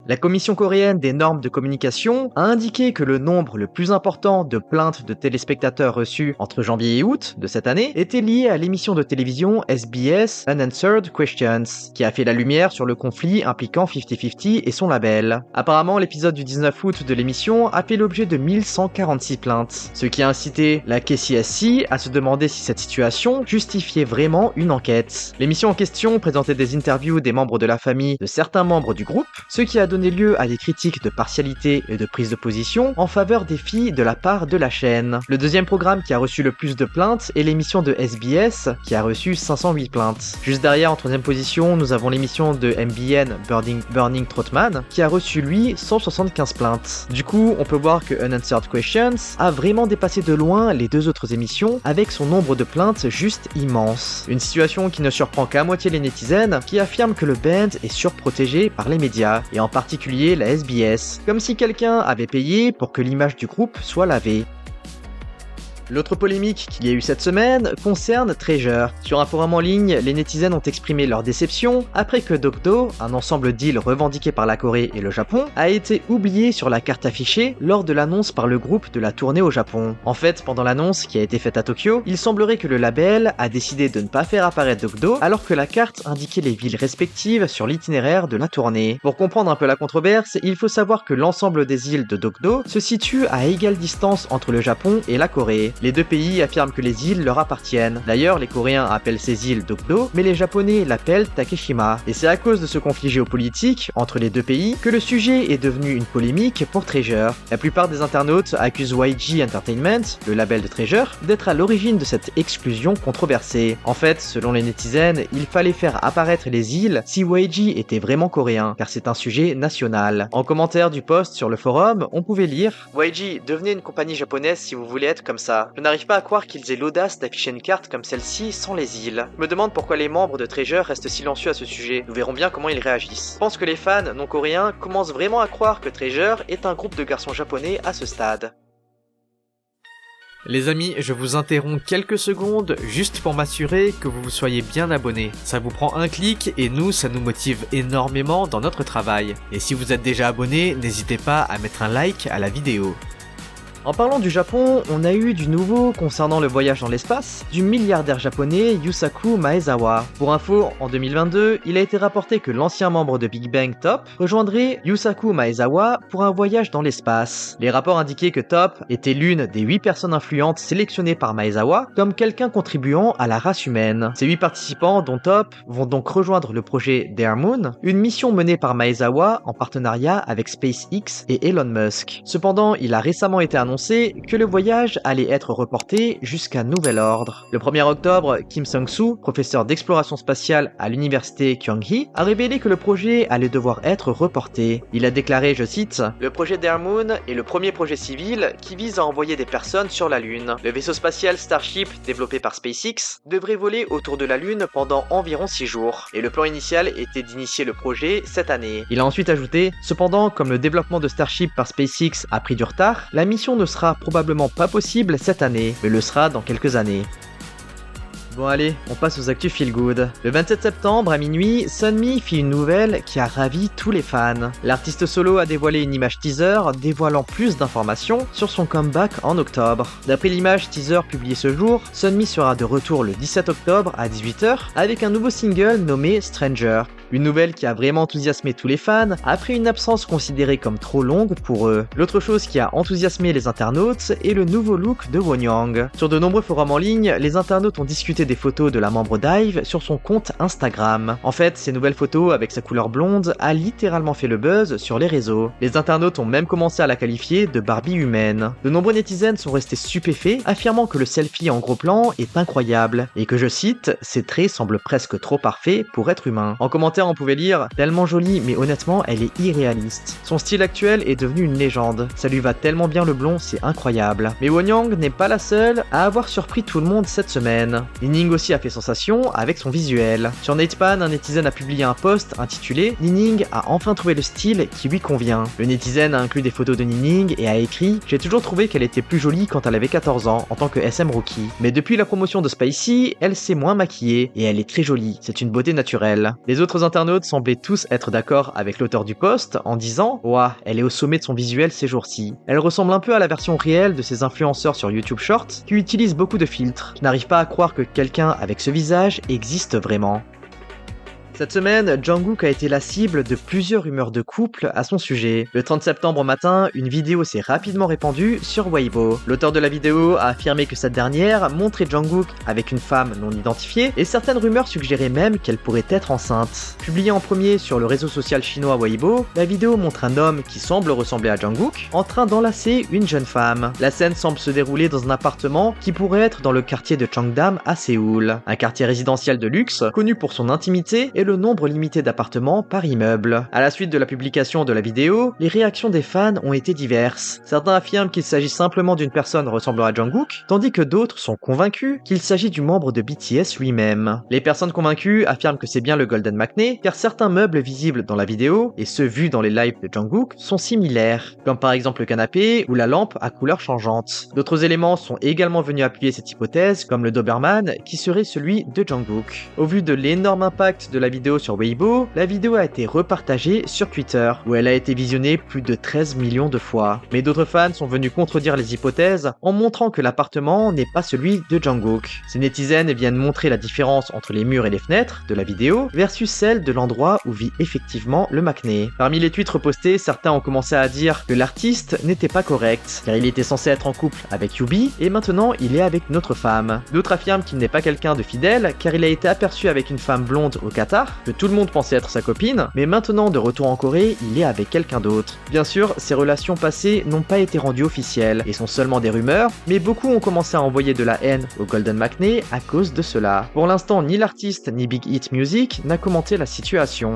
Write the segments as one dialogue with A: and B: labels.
A: La commission coréenne des normes de communication a indiqué que le nombre le plus important de plaintes de téléspectateurs reçues entre janvier et août de cette année était lié à l'émission de télévision SBS Unanswered Questions, qui a fait la lumière sur le conflit impliquant 50-50 et son label. Apparemment, l'épisode du 19 août de l'émission a fait l'objet de 1146 plaintes, ce qui a incité la KCSC à se demander si cette situation justifiait vraiment une enquête. L'émission en question présentait des interviews des membres de la famille de certains membres du groupe, ce qui a donné lieu à des critiques de partialité et de prise de position en faveur des filles de la part de la chaîne. Le deuxième programme qui a reçu le plus de plaintes est l'émission de SBS, qui a reçu 508 plaintes. Juste derrière, en troisième position, nous avons l'émission de MBN Burning Trotman, qui a reçu lui 175 plaintes. Du coup, on peut voir que Unanswered Questions a vraiment dépassé de loin les deux autres émissions avec son nombre de plaintes juste immense. Une situation qui ne surprend qu'à moitié les netizens qui affirment que le band est surprotégé par les médias, et en particulier la SBS, comme si quelqu'un avait payé pour que l'image du groupe soit lavée. L'autre polémique qu'il y a eu cette semaine concerne Treasure. Sur un forum en ligne, les netizens ont exprimé leur déception après que Dokdo, un ensemble deal revendiqué par la Corée et le Japon, a été oublié sur la carte affichée lors de l'annonce par le groupe de la tournée au Japon. En fait, pendant l'annonce qui a été faite à Tokyo, il semblerait que le label a décidé de ne pas faire apparaître Dokdo alors que la carte indiquait les villes respectives sur l'itinéraire de la tournée. Pour comprendre un peu la controverse, il faut savoir que l'ensemble des îles de Dokdo se situe à égale distance entre le Japon et la Corée. Les deux pays affirment que les îles leur appartiennent. D'ailleurs, les Coréens appellent ces îles Dokdo, mais les Japonais l'appellent Takeshima. Et c'est à cause de ce conflit géopolitique entre les deux pays que le sujet est devenu une polémique pour Treasure. La plupart des internautes accusent YG Entertainment, le label de Treasure, d'être à l'origine de cette exclusion controversée. En fait, selon les netizens, il fallait faire apparaître les îles si YG était vraiment coréen, car c'est un sujet national. En commentaire du post sur le forum, on pouvait lire « YG, devenez une compagnie japonaise si vous voulez être comme ça. Je n'arrive pas à croire qu'ils aient l'audace d'afficher une carte comme celle-ci sans les îles. Je me demande pourquoi les membres de Treasure restent silencieux à ce sujet. Nous verrons bien comment ils réagissent. Je pense que les fans non coréens commencent vraiment à croire que Treasure est un groupe de garçons japonais à ce stade. » Les amis, je vous interromps quelques secondes juste pour m'assurer que vous soyez bien abonnés. Ça vous prend un clic et nous, ça nous motive énormément dans notre travail. Et si vous êtes déjà abonné, n'hésitez pas à mettre un like à la vidéo. En parlant du Japon, on a eu du nouveau concernant le voyage dans l'espace du milliardaire japonais Yusaku Maezawa. Pour info, en 2022, il a été rapporté que l'ancien membre de Big Bang Top rejoindrait Yusaku Maezawa pour un voyage dans l'espace. Les rapports indiquaient que Top était l'une des 8 personnes influentes sélectionnées par Maezawa comme quelqu'un contribuant à la race humaine. Ces 8 participants, dont Top, vont donc rejoindre le projet Dare Moon, une mission menée par Maezawa en partenariat avec SpaceX et Elon Musk. Cependant, il a récemment été annoncé que le voyage allait être reporté jusqu'à nouvel ordre. Le 1er octobre, Kim Sung-soo, professeur d'exploration spatiale à l'université Kyunghee, a révélé que le projet allait devoir être reporté. Il a déclaré, je cite, « Le projet Dare Moon est le premier projet civil qui vise à envoyer des personnes sur la Lune. Le vaisseau spatial Starship, développé par SpaceX, devrait voler autour de la Lune pendant environ 6 jours, et le plan initial était d'initier le projet cette année. » Il a ensuite ajouté, « Cependant, comme le développement de Starship par SpaceX a pris du retard, la mission ne sera probablement pas possible cette année, mais le sera dans quelques années. » Bon allez, on passe aux actus feel good. Le 27 septembre à minuit, Sunmi fit une nouvelle qui a ravi tous les fans. L'artiste solo a dévoilé une image teaser dévoilant plus d'informations sur son comeback en octobre. D'après l'image teaser publiée ce jour, Sunmi sera de retour le 17 octobre à 18h avec un nouveau single nommé Stranger. Une nouvelle qui a vraiment enthousiasmé tous les fans après une absence considérée comme trop longue pour eux. L'autre chose qui a enthousiasmé les internautes est le nouveau look de Wonyoung. Sur de nombreux forums en ligne, les internautes ont discuté des photos de la membre d'IVE sur son compte Instagram. En fait, ces nouvelles photos avec sa couleur blonde a littéralement fait le buzz sur les réseaux. Les internautes ont même commencé à la qualifier de Barbie humaine. De nombreux netizens sont restés stupéfaits, affirmant que le selfie en gros plan est incroyable et que, je cite, ses traits semblent presque trop parfaits pour être humains. En commentaire, on pouvait lire « Tellement jolie, mais honnêtement, elle est irréaliste. Son style actuel est devenu une légende. Ça lui va tellement bien le blond, c'est incroyable. » Mais Wonyoung n'est pas la seule à avoir surpris tout le monde cette semaine. Nining aussi a fait sensation avec son visuel. Sur Natepan, un netizen a publié un post intitulé « Nining a enfin trouvé le style qui lui convient ». Le netizen a inclus des photos de Nining et a écrit « J'ai toujours trouvé qu'elle était plus jolie quand elle avait 14 ans, en tant que SM Rookie. Mais depuis la promotion de Spicy, elle s'est moins maquillée et elle est très jolie. C'est une beauté naturelle. » Les autres internautes semblaient tous être d'accord avec l'auteur du post en disant « Ouah, elle est au sommet de son visuel ces jours-ci. Elle ressemble un peu à la version réelle de ces influenceurs sur YouTube Shorts qui utilisent beaucoup de filtres. Je n'arrive pas à croire que quelqu'un avec ce visage existe vraiment. » Cette semaine, Jungkook a été la cible de plusieurs rumeurs de couple à son sujet. Le 30 septembre au matin, une vidéo s'est rapidement répandue sur Weibo. L'auteur de la vidéo a affirmé que cette dernière montrait Jungkook avec une femme non identifiée et certaines rumeurs suggéraient même qu'elle pourrait être enceinte. Publiée en premier sur le réseau social chinois Weibo, la vidéo montre un homme qui semble ressembler à Jungkook en train d'enlacer une jeune femme. La scène semble se dérouler dans un appartement qui pourrait être dans le quartier de Cheongdam à Séoul, un quartier résidentiel de luxe connu pour son intimité et le nombre limité d'appartements par immeuble. À la suite de la publication de la vidéo, les réactions des fans ont été diverses. Certains affirment qu'il s'agit simplement d'une personne ressemblant à Jungkook, tandis que d'autres sont convaincus qu'il s'agit du membre de BTS lui-même. Les personnes convaincues affirment que c'est bien le Golden McNay, car certains meubles visibles dans la vidéo, et ceux vus dans les lives de Jungkook, sont similaires, comme par exemple le canapé ou la lampe à couleur changeante. D'autres éléments sont également venus appuyer cette hypothèse, comme le Doberman, qui serait celui de Jungkook. Au vu de l'énorme impact de la vidéo sur Weibo, la vidéo a été repartagée sur Twitter, où elle a été visionnée plus de 13 millions de fois. Mais d'autres fans sont venus contredire les hypothèses en montrant que l'appartement n'est pas celui de Jungkook. Ces netizens viennent montrer la différence entre les murs et les fenêtres de la vidéo versus celle de l'endroit où vit effectivement le McNay. Parmi les tweets repostés, certains ont commencé à dire que l'artiste n'était pas correct, car il était censé être en couple avec Yubi et maintenant il est avec notre femme. D'autres affirment qu'il n'est pas quelqu'un de fidèle, car il a été aperçu avec une femme blonde au Qatar, que tout le monde pensait être sa copine, mais maintenant de retour en Corée, il est avec quelqu'un d'autre. Bien sûr, ces relations passées n'ont pas été rendues officielles et sont seulement des rumeurs, mais beaucoup ont commencé à envoyer de la haine au Golden McNay à cause de cela. Pour l'instant, ni l'artiste ni Big Hit Music n'a commenté la situation.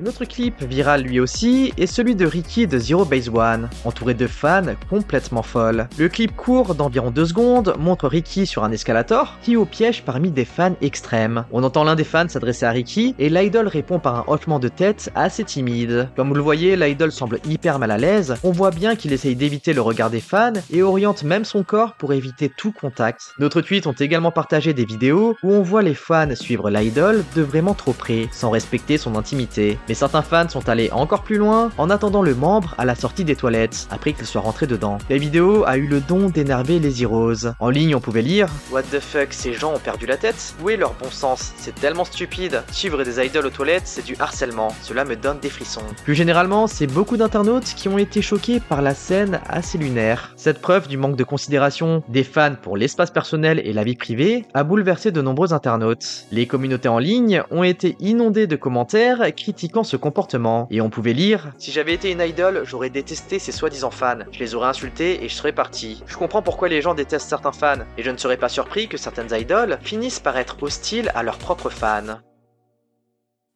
A: Un autre clip viral lui aussi est celui de Ricky de Zero Base One, entouré de fans complètement folles. Le clip court d'environ 2 secondes montre Ricky sur un escalator qui est au piège parmi des fans extrêmes. On entend l'un des fans s'adresser à Ricky et l'idol répond par un hochement de tête assez timide. Comme vous le voyez, l'idol semble hyper mal à l'aise, on voit bien qu'il essaye d'éviter le regard des fans et oriente même son corps pour éviter tout contact. D'autres tweets ont également partagé des vidéos où on voit les fans suivre l'idol de vraiment trop près, sans respecter son intimité. Mais certains fans sont allés encore plus loin en attendant le membre à la sortie des toilettes, après qu'il soit rentré dedans. La vidéo a eu le don d'énerver les Heroes. En ligne, on pouvait lire « What the fuck, ces gens ont perdu la tête? Où est leur bon sens? C'est tellement stupide. Suivre des idoles aux toilettes, c'est du harcèlement. Cela me donne des frissons. » Plus généralement, c'est beaucoup d'internautes qui ont été choqués par la scène assez lunaire. Cette preuve du manque de considération des fans pour l'espace personnel et la vie privée a bouleversé de nombreux internautes. Les communautés en ligne ont été inondées de commentaires critiquant ce comportement, et on pouvait lire « Si j'avais été une idole, j'aurais détesté ces soi-disant fans. Je les aurais insultés et je serais parti. Je comprends pourquoi les gens détestent certains fans, et je ne serais pas surpris que certaines idoles finissent par être hostiles à leurs propres fans. »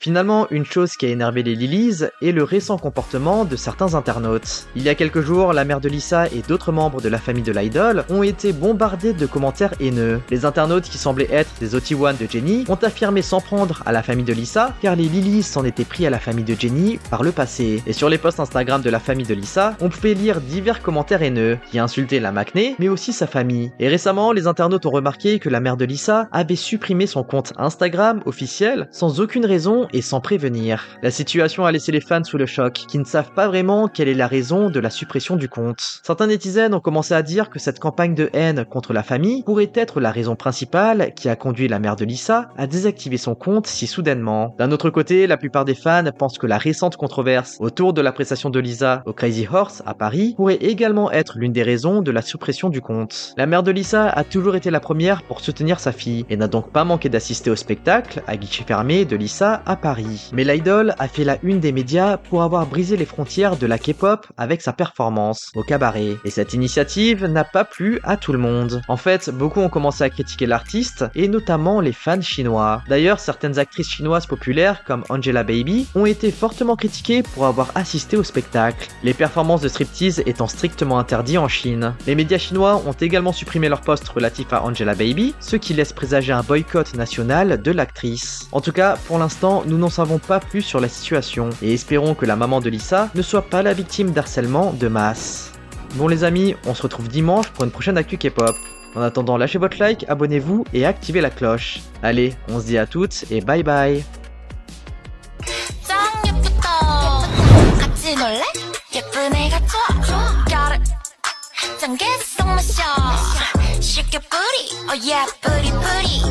A: Finalement, une chose qui a énervé les Lilies est le récent comportement de certains internautes. Il y a quelques jours, la mère de Lisa et d'autres membres de la famille de l'idol ont été bombardés de commentaires haineux. Les internautes qui semblaient être des OT1 de Jennie ont affirmé s'en prendre à la famille de Lisa, car les Lilies s'en étaient pris à la famille de Jennie par le passé. Et sur les posts Instagram de la famille de Lisa, on pouvait lire divers commentaires haineux qui insultaient la McNay, mais aussi sa famille. Et récemment, les internautes ont remarqué que la mère de Lisa avait supprimé son compte Instagram officiel sans aucune raison et sans prévenir. La situation a laissé les fans sous le choc, qui ne savent pas vraiment quelle est la raison de la suppression du compte. Certains netizens ont commencé à dire que cette campagne de haine contre la famille pourrait être la raison principale qui a conduit la mère de Lisa à désactiver son compte si soudainement. D'un autre côté, la plupart des fans pensent que la récente controverse autour de la prestation de Lisa au Crazy Horse à Paris pourrait également être l'une des raisons de la suppression du compte. La mère de Lisa a toujours été la première pour soutenir sa fille et n'a donc pas manqué d'assister au spectacle à guichet fermé de Lisa à Paris. Mais l'idol a fait la une des médias pour avoir brisé les frontières de la K-pop avec sa performance au cabaret. Et cette initiative n'a pas plu à tout le monde. En fait, beaucoup ont commencé à critiquer l'artiste, et notamment les fans chinois. D'ailleurs, certaines actrices chinoises populaires, comme Angela Baby, ont été fortement critiquées pour avoir assisté au spectacle, les performances de striptease étant strictement interdites en Chine. Les médias chinois ont également supprimé leurs posts relatifs à Angela Baby, ce qui laisse présager un boycott national de l'actrice. En tout cas, pour l'instant, nous n'en savons pas plus sur la situation, et espérons que la maman de Lisa ne soit pas la victime d'harcèlement de masse. Bon les amis, on se retrouve dimanche pour une prochaine actu K-pop. En attendant, lâchez votre like, abonnez-vous et activez la cloche. Allez, on se dit à toutes et bye bye.
B: 놀래? 예쁜 애가 좋아 got it 짠게 쏙 마셔 Shake your booty oh yeah booty booty